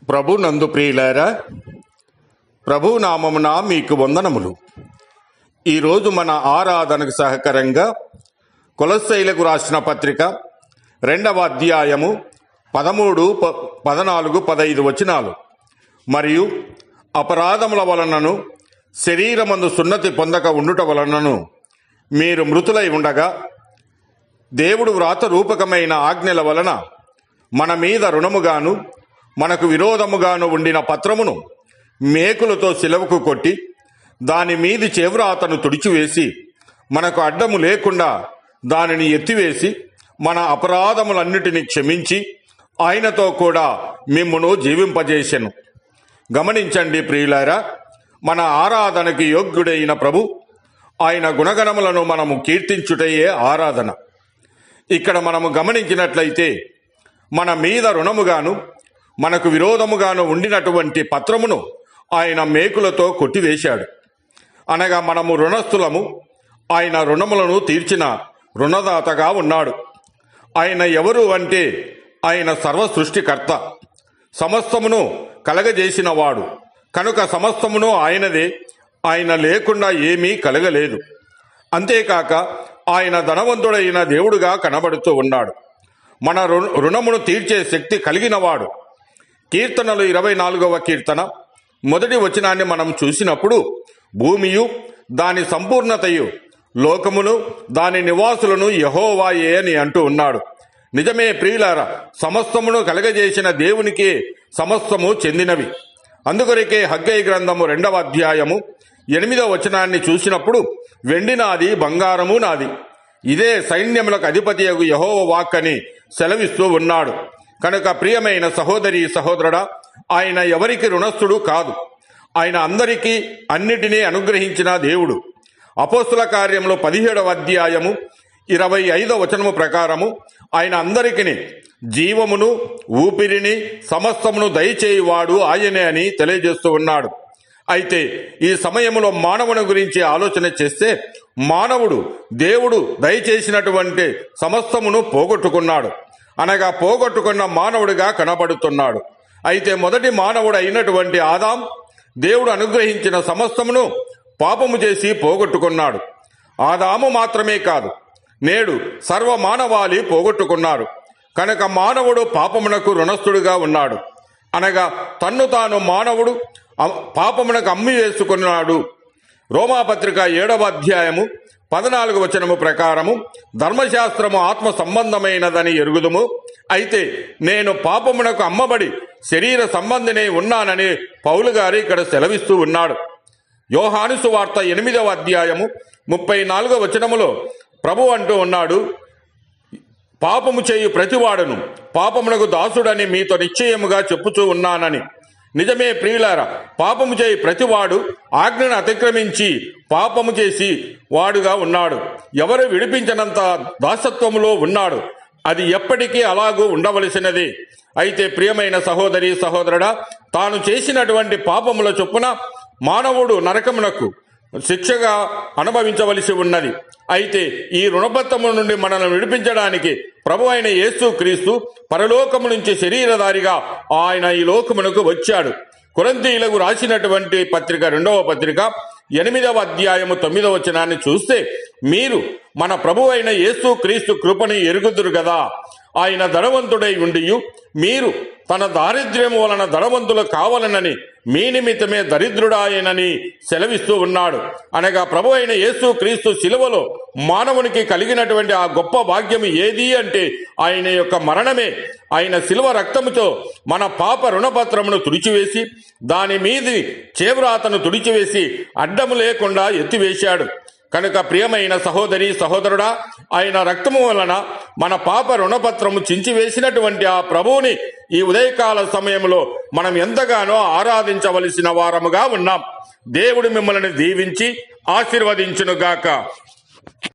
ప్రభు నందు ప్రియులారా, ప్రభు నామమున మీకు వందనములు. ఈరోజు మన ఆరాధనకు సహకరంగా కొలస్సీలకు రాసిన పత్రిక 2వ అధ్యాయము 13, 14, 15 వచనాలు. మరియు అపరాధముల వలనను శరీరమందు సున్నతి పొందక ఉండుట వలనను మీరు మృతులై ఉండగా దేవుడు వ్రాత రూపకమైన ఆజ్ఞల వలన మన మీద రుణముగాను మనకు విరోధముగాను ఉండిన పత్రమును మేకులతో శిలవకు కొట్టి దాని మీది చేవ్రాతను తుడిచివేసి మనకు అడ్డము లేకుండా దానిని ఎత్తివేసి మన అపరాధములన్నిటినీ క్షమించి ఆయనతో కూడా మిమ్మును జీవింపజేసెను. గమనించండి ప్రియులారా, మన ఆరాధనకి యోగ్యుడైన ప్రభు ఆయన గుణగణములను మనము కీర్తించుటయే ఆరాధన. ఇక్కడ మనము గమనించినట్లయితే మన మీద రుణముగాను మనకు విరోధముగాను ఉండినటువంటి పత్రమును ఆయన మేకులతో కొట్టివేశాడు. అనగా మనము రుణస్థులము, ఆయన రుణములను తీర్చిన రుణదాతగా ఉన్నాడు. ఆయన ఎవరు అంటే ఆయన సర్వ సృష్టికర్త, సమస్తమును కలగజేసినవాడు కనుక సమస్తమును ఆయనదే. ఆయన లేకుండా ఏమీ కలగలేదు. అంతేకాక ఆయన ధనవంతుడైన దేవుడుగా కనబడుతూ ఉన్నాడు. మన రుణమును తీర్చే శక్తి కలిగినవాడు. కీర్తనలు 24వ కీర్తన 1వ వచనాన్ని మనం చూసినప్పుడు భూమియు దాని సంపూర్ణతయు లోకమును దాని నివాసులను యెహోవాయే అని అంటూ ఉన్నాడు. నిజమే ప్రియులారా, సమస్తమును కలగజేసిన దేవునికే సమస్తము చెందినవి. అందుకొరకే హగ్గయి గ్రంథము 2వ అధ్యాయము 8వ వచనాన్ని చూసినప్పుడు వెండి నాది, బంగారము నాది, ఇదే సైన్యములకు అధిపతియగు యెహోవా వాక్ అని సెలవిస్తూ ఉన్నాడు. కనుక ప్రియమైన సహోదరి సహోదరుడా, ఆయన ఎవరికి రుణస్థుడు కాదు. ఆయన అందరికీ అన్నిటినీ అనుగ్రహించిన దేవుడు. అపోస్తుల కార్యములు 17వ అధ్యాయము 25వ వచనము ప్రకారము ఆయన అందరికీ జీవమును ఊపిరిని సమస్తమును దయచేయువాడు ఆయనే అని తెలియజేస్తూ ఉన్నాడు. అయితే ఈ సమయంలో మానవుని గురించి ఆలోచన చేస్తే మానవుడు దేవుడు దయచేసినటువంటి సమస్తమును పోగొట్టుకున్నాడు. అనగా పోగొట్టుకున్న మానవుడిగా కనబడుతున్నాడు. అయితే మొదటి మానవుడు అయినటువంటి ఆదాం దేవుడు అనుగ్రహించిన సమస్తమును పాపము చేసి పోగొట్టుకున్నాడు. ఆదాము మాత్రమే కాదు, నేడు సర్వ మానవాళి పోగొట్టుకున్నారు. కనుక మానవుడు పాపమునకు రుణస్థుడుగా ఉన్నాడు. అనగా తన్ను తాను మానవుడు పాపమునకు అమ్మి వేసుకున్నాడు. రోమాపత్రిక 7వ అధ్యాయము 14వ వచనము ప్రకారము ధర్మశాస్త్రము ఆత్మ సంబంధమైనదని ఎరుగుదుము, అయితే నేను పాపమునకు అమ్మబడి శరీర సంబంధినే ఉన్నానని పౌలు గారు ఇక్కడ సెలవిస్తూ ఉన్నాడు. యోహాను సువార్త 8వ అధ్యాయము 34వ వచనములో ప్రభు అంటూ ఉన్నాడు, పాపము చేయు ప్రతివాడును పాపమునకు దాసుడని మీతో నిశ్చయముగా చెప్పుచూ ఉన్నానని. నిజమే ప్రియులారా, పాపము చేయి ప్రతివాడు ఆజ్ఞను అతిక్రమించి పాపము చేసి వాడుగా ఉన్నాడు. ఎవరు విడిపించనంత దాసత్వములో ఉన్నాడు. అది ఎప్పటికీ అలాగూ ఉండవలసినది. అయితే ప్రియమైన సహోదరి సహోదరుడా, తాను చేసినటువంటి పాపముల చొప్పున మానవుడు నరకమునకు శిక్షగా అనుభవించవలసి ఉన్నది. అయితే ఈ రుణపత్రము నుండి మనల్ని విడిపించడానికి ప్రభు అయిన యేసు క్రీస్తు పరలోకము నుంచి శరీరధారిగా ఆయన ఈ లోకమునకు వచ్చాడు. కొరింథీయులకు రాసినటువంటి పత్రిక 2వ పత్రిక 8వ అధ్యాయము 9వ వచనాన్ని చూస్తే మీరు మన ప్రభు అయిన యేసు క్రీస్తు కృపని ఎరుగుదురు కదా, ఆయన ధనవంతుడై ఉండియు మీరు తన దారిద్ర్యము వలన ధనవంతులు కావాలనని మీ నిమిత్తమే దరిద్రుడాయనని సెలవిస్తూ ఉన్నాడు. అనగా ప్రభు అయిన యేసు క్రీస్తు శిలువలో మానవునికి కలిగినటువంటి ఆ గొప్ప భాగ్యం ఏది అంటే ఆయన యొక్క మరణమే. ఆయన శిలువ రక్తముతో మన పాప రుణపత్రమును తుడిచివేసి దాని మీది చేవ్రాతను తుడిచివేసి అడ్డము లేకుండా ఎత్తివేశాడు. కనుక ప్రియమైన సహోదరి సహోదరుడా, ఆయన రక్తము వలన మన పాప రుణపత్రము చించివేసినటువంటి ఆ ప్రభువుని ఈ ఉదయకాల సమయంలో మనం ఎంతగానో ఆరాధించవలసిన వారముగా ఉన్నాం. దేవుడు మిమ్మల్ని దీవించి ఆశీర్వదించునుగాక.